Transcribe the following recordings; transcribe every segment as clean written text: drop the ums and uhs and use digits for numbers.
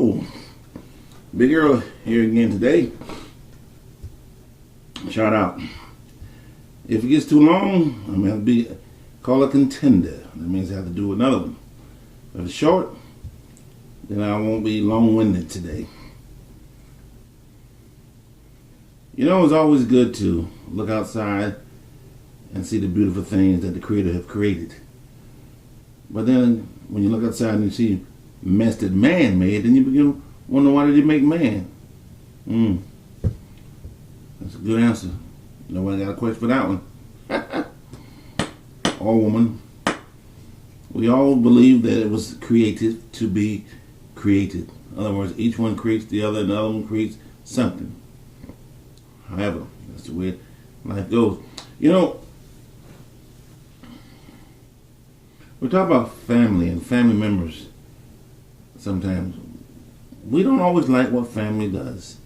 Yo, Big Earl here again today. Shout out. If it gets too long, I'm gonna have to be call a contender. That means I have to do another one. If it's short, then I won't be long-winded today. You know, it's always good to look outside and see the beautiful things that the Creator have created. But then, when you look outside and you see mess that man made, then you begin to wonder, why did he make man? That's a good answer. Nobody got a question for that one. Or woman. We all believe that it was created to be created. In other words, each one creates the other and the other one creates something. However, that's the way life goes. You know, we talk about family and family members. Sometimes we don't always like what family does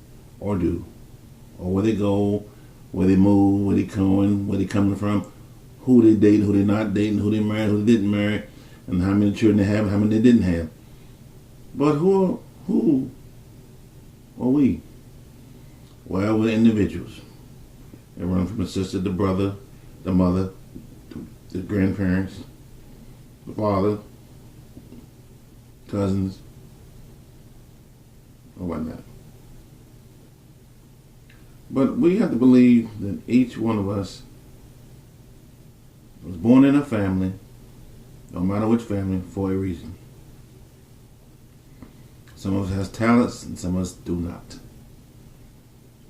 or do, or where they go, where they move, where they going, where they coming from, who they dating, who they not dating, who they married, who they didn't marry, and how many children they have, and how many they didn't have. But who are we? Well, we're individuals. Everyone from the sister, the brother, the mother, the grandparents, the father, cousins, or whatnot. But we have to believe that each one of us was born in a family, no matter which family, for a reason. Some of us has talents and some of us do not.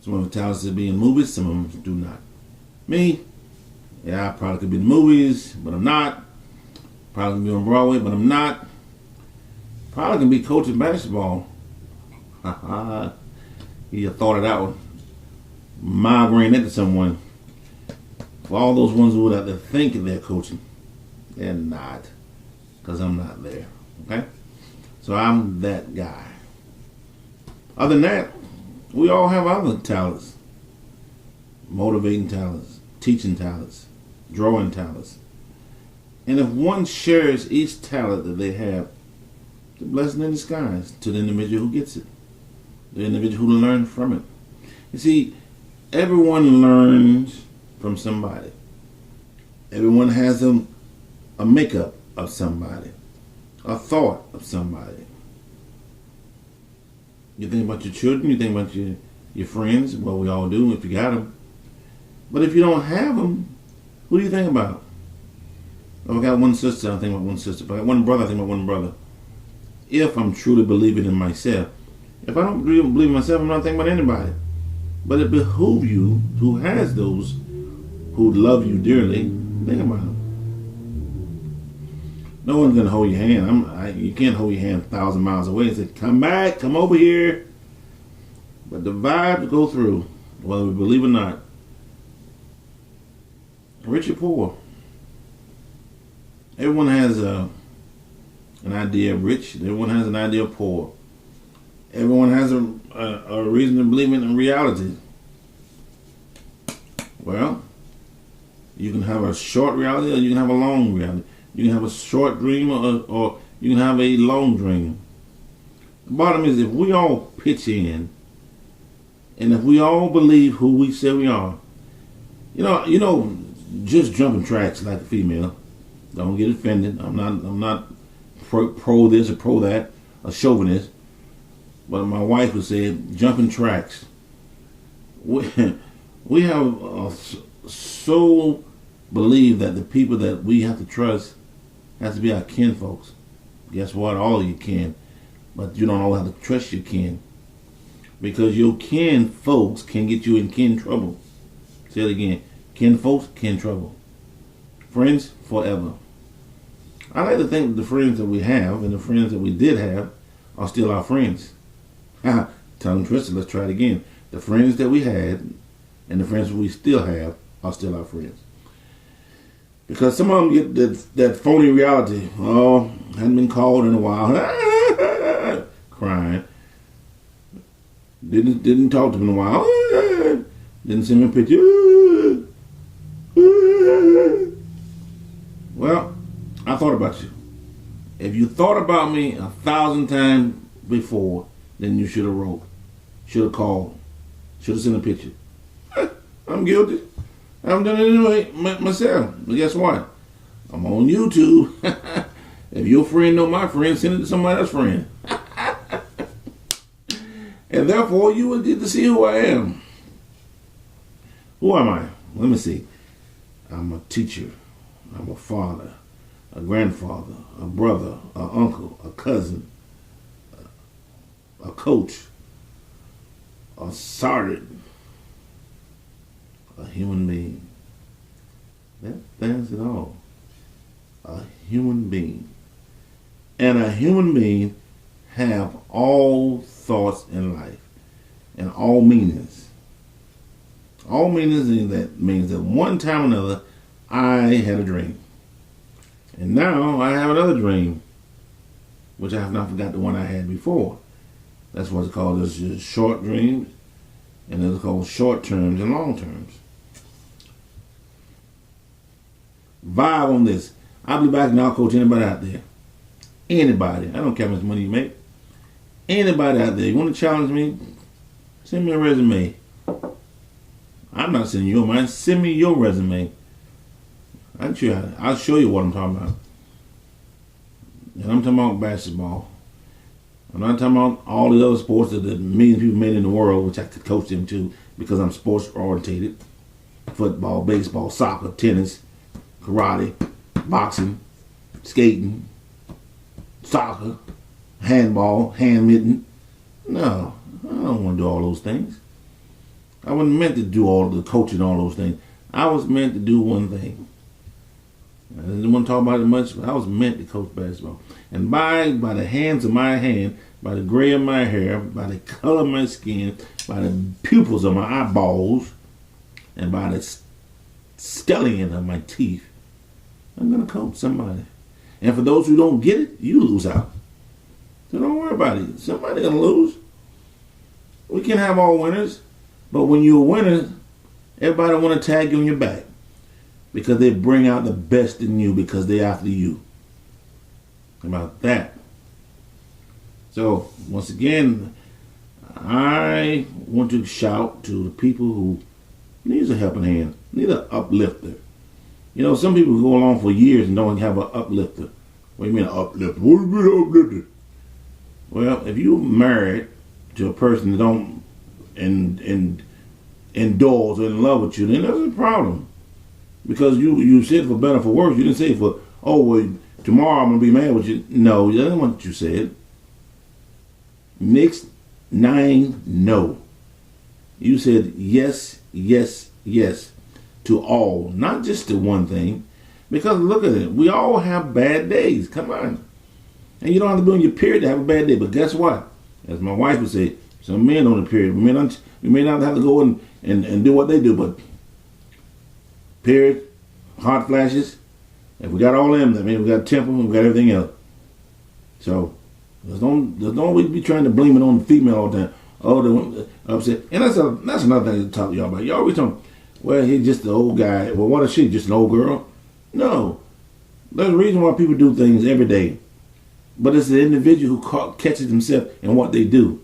Some of us talents to be in movies, some of us do not. Me, yeah, I probably could be in movies, but I'm not. Probably can be on Broadway, but I'm not. Probably can be coaching basketball. You thought of that one. Migraine that to someone. For all those ones who would have to think they're coaching, they're not. Because I'm not there. Okay? So I'm that guy. Other than that, we all have other talents. Motivating talents, teaching talents, drawing talents. And if one shares each talent that they have, it's a blessing in disguise to the individual who gets it. The individual who learns from it. You see, everyone learns from somebody. Everyone has a makeup of somebody. A thought of somebody. You think about your children, you think about your friends. Well, we all do if you got them. But if you don't have them, who do you think about? If I got one sister, I think about one sister. If I got one brother, I think about one brother. If I'm truly believing in myself. If I don't really believe in myself, I'm not thinking about anybody. But it behooves you, who has those who love you dearly, think about them. No one's going to hold your hand. You can't hold your hand 1,000 miles away and say, come back, come over here. But the vibes go through, whether we believe it or not. Rich or poor. Everyone has an idea of rich. Everyone has an idea of poor. Everyone has a reason to believe in reality. Well, you can have a short reality or you can have a long reality. You can have a short dream or you can have a long dream. The bottom is, if we all pitch in and if we all believe who we say we are, you know, just jumping tracks like a female. Don't get offended. I'm not pro this or pro that, a chauvinist. But my wife would say, jumping tracks. We have so believe that the people that we have to trust has to be our kin folks. Guess what? All of you can. But you don't always have to trust your kin. Because your kin folks can get you in kin trouble. Say it again. Kin folks, kin trouble. Friends, forever. I like to think that the friends that we have and the friends that we did have are still our friends. Tongue twisted, let's try it again. The friends that we had and the friends we still have are still our friends. Because some of them get that phony reality. Oh, hadn't been called in a while. Crying. Didn't talk to him in a while. Didn't send me a picture. Well, I thought about you. If you thought about me 1,000 times before, then you should have wrote, should have called, should have sent a picture. I'm guilty. I've done it anyway myself. But guess what? I'm on YouTube. If your friend know my friend, send it to somebody else's friend. And therefore, you will get to see who I am. Who am I? Let me see. I'm a teacher. I'm a father, a grandfather, a brother, an uncle, a cousin, a coach, a sergeant, a human being. That's it all. A human being. And a human being have all thoughts in life and all meanings. All meanings that means that one time or another I had a dream. And now I have another dream, which I have not forgot the one I had before. That's what's called as short dreams, and it's called short terms and long terms. Vibe on this. I'll be back and I'll coach anybody out there. Anybody. I don't care how much money you make. Anybody out there. You want to challenge me? Send me a resume. I'm not sending you mine. Send me your resume. I'll show you what I'm talking about. And I'm talking about basketball. I'm not talking about all the other sports that the millions of people made in the world, which I could coach them to because I'm sports orientated. Football, baseball, soccer, tennis, karate, boxing, skating, soccer, handball, hand mitten. No, I don't want to do all those things. I wasn't meant to do all the coaching, all those things. I was meant to do one thing. I didn't want to talk about it much, but I was meant to coach basketball. And by the hands of my hand, by the gray of my hair, by the color of my skin, by the pupils of my eyeballs, and by the stellium of my teeth, I'm going to coach somebody. And for those who don't get it, you lose out. So don't worry about it. Somebody's going to lose. We can't have all winners. But when you're a winner, everybody want to tag you on your back. Because they bring out the best in you because they're after you. How about that? So, once again, I want to shout to the people who need a helping hand, need an uplifter. You know, some people go along for years and don't have an uplifter. What do you mean an uplifter? What do you mean an uplifter? Well, if you're married to a person that don't endorse or in love with you, then that's a problem. Because you said for better or for worse. You didn't say for, oh, well, tomorrow I'm going to be mad with you. No, that's not what you said. Next 9, no. You said yes, yes, yes to all, not just to one thing. Because look at it. We all have bad days. Come on. And you don't have to be on your period to have a bad day. But guess what? As my wife would say, some men on the period. We may not have to go and do what they do, but period, hot flashes. If we got all them, that means we got temper, we got everything else. So don't always be trying to blame it on the female all the time. Oh, the women upset. And that's another thing to talk to y'all about. Y'all always talking, well, he's just the old guy. Well, what is she? Just an old girl? No. There's a reason why people do things every day. But it's the individual who catches themselves in what they do.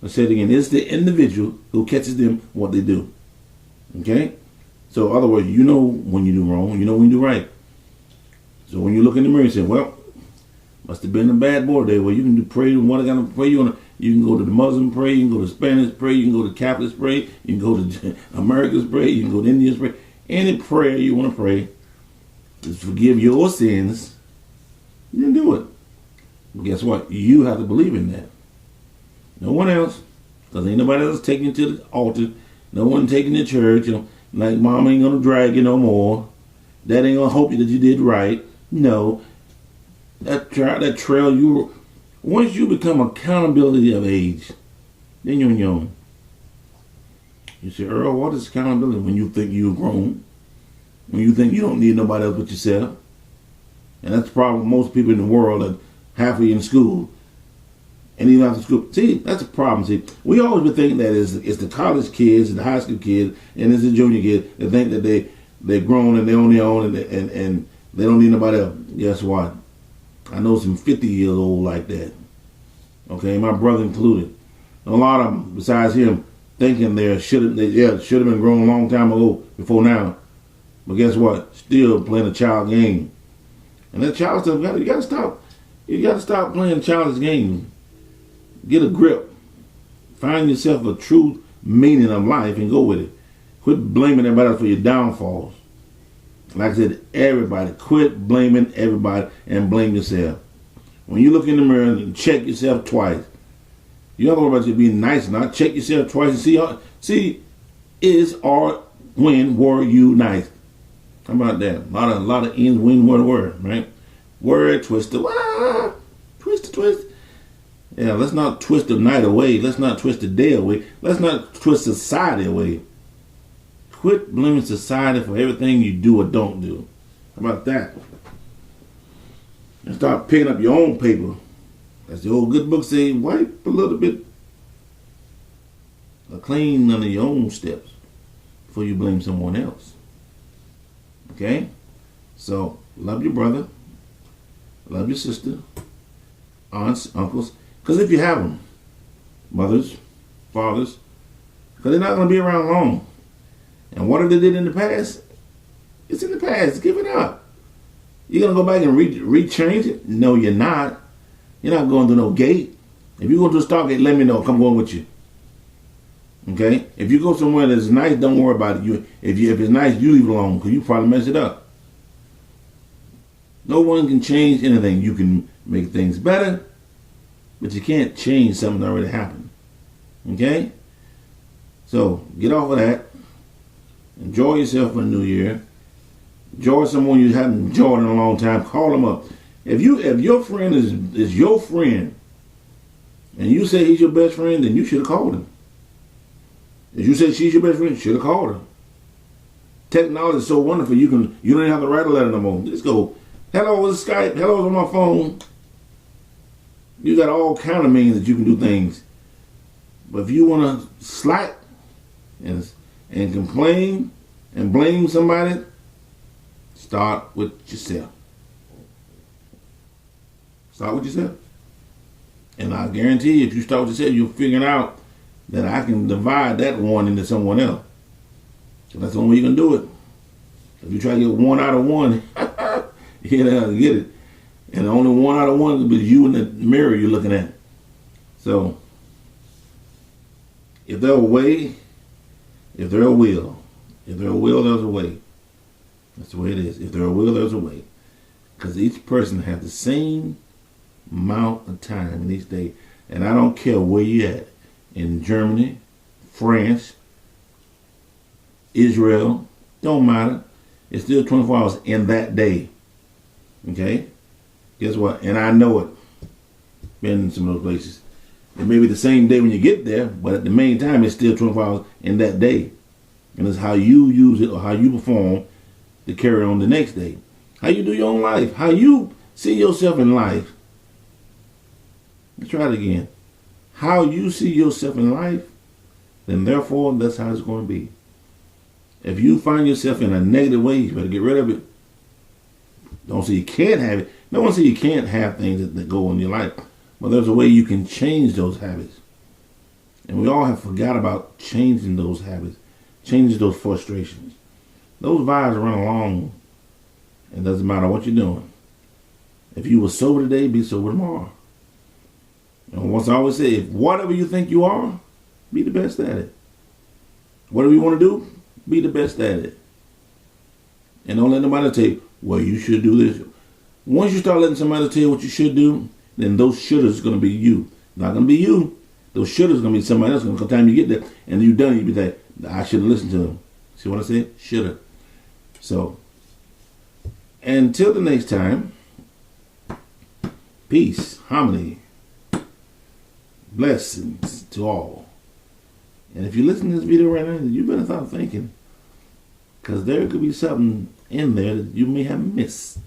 Let's say it again. It's the individual who catches them what they do. Okay? So, in other words, you know when you do wrong, you know when you do right. So when you look in the mirror and say, well, must have been a bad boy today. Well, you can do pray. What kind of pray you want? You can go to the Muslim pray. You can go to Spanish pray. You can go to Catholic pray. You can go to America's pray. You can go to India's pray. Any prayer you want to pray is forgive your sins. You can do it. But guess what? You have to believe in that. No one else. Because ain't nobody else taking you to the altar. No one taking you to church. You know, like mom ain't going to drag you no more. Dad ain't going to hope that you did right. No. That trail you... Once you become accountability of age, then you're on your own. You say, Earl, what is accountability? When you think you're grown. When you think you don't need nobody else but yourself. And that's the problem with most people in the world that halfway in school and even after school. See, that's a problem. See, we always been thinking that it's the college kids and the high school kids and it's the junior kids that think that they're grown and they're on their own and they don't need nobody else. Guess what? I know some 50-year-olds like that. Okay, my brother included. A lot of them, besides him, thinking they should have been grown a long time ago before now. But guess what? Still playing a child game. And that child stuff, you gotta stop. You gotta stop playing childish games. Get a grip. Find yourself a true meaning of life and go with it. Quit blaming everybody else for your downfalls. Like I said, everybody, quit blaming everybody and blame yourself. When you look in the mirror and check yourself twice, you don't worry about you being nice or not. Check yourself twice and see is or when were you nice? How about that? A lot of ends, when, word, right? Word, twister, twist. Yeah, let's not twist the night away. Let's not twist the day away. Let's not twist society away. Quit blaming society for everything you do or don't do. How about that? And start picking up your own paper. As the old good book say, wipe a little bit clean under your own steps before you blame someone else. Okay? So, love your brother. Love your sister. Aunts, uncles. Because if you have them, mothers, fathers, because they're not going to be around long. And what they did in the past, it's in the past. Give it up. You're going to go back and rechange it? No, you're not. You're not going through no gate. If you go to a Stargate, let me know. Come going with you. Okay? If you go somewhere that's nice, don't worry about it. If it's nice, you leave it alone because you probably mess it up. No one can change anything. You can make things better, but you can't change something that already happened. Okay? So, get off of that. Enjoy yourself for the new year. Enjoy someone you haven't enjoyed in a long time. Call them up. If your friend is your friend, and you say he's your best friend, then you should have called him. If you say she's your best friend, you should have called her. Technology is so wonderful. You don't even have to write a letter no more. Just go, hello, it's Skype. Hello, on my phone. You got all kind of means that you can do things. But if you want to slack and complain and blame somebody, start with yourself. Start with yourself. And I guarantee you, if you start with yourself, you'll figure out that I can divide that one into someone else. So that's the only way you can do it. If you try to get one out of one, you're not going to get it. And only one out of one will be you in the mirror you're looking at. So, if there's a way, if there's a will, there's a way. That's the way it is. If there's a will, there's a way. Because each person has the same amount of time in each day. And I don't care where you're at. In Germany, France, Israel, don't matter. It's still 24 hours in that day. Okay? Guess what? And I know it. Been in some of those places. It may be the same day when you get there, but at the main time, it's still 24 hours in that day. And it's how you use it or how you perform to carry on the next day. How you do your own life. How you see yourself in life. Let's try it again. How you see yourself in life, then therefore that's how it's going to be. If you find yourself in a negative way, you better get rid of it. Don't say you can't have it. No one says you can't have things that go in your life. But there's a way you can change those habits. And we all have forgot about changing those habits. Changing those frustrations. Those vibes run along. It doesn't matter what you're doing. If you were sober today, be sober tomorrow. And once I always say, if whatever you think you are, be the best at it. Whatever you want to do, be the best at it. And don't let nobody tell you, well, you should do this. Once you start letting somebody tell you what you should do, then those shouldas are going to be you. Not going to be you. Those shouldas are going to be somebody else. By the time you get there and you're done, you'll be like, I should have listened to them. See what I said? Shoulda. So, until the next time, peace, harmony, blessings to all. And if you listen to this video right now, you better start thinking. Because there could be something in there that you may have missed.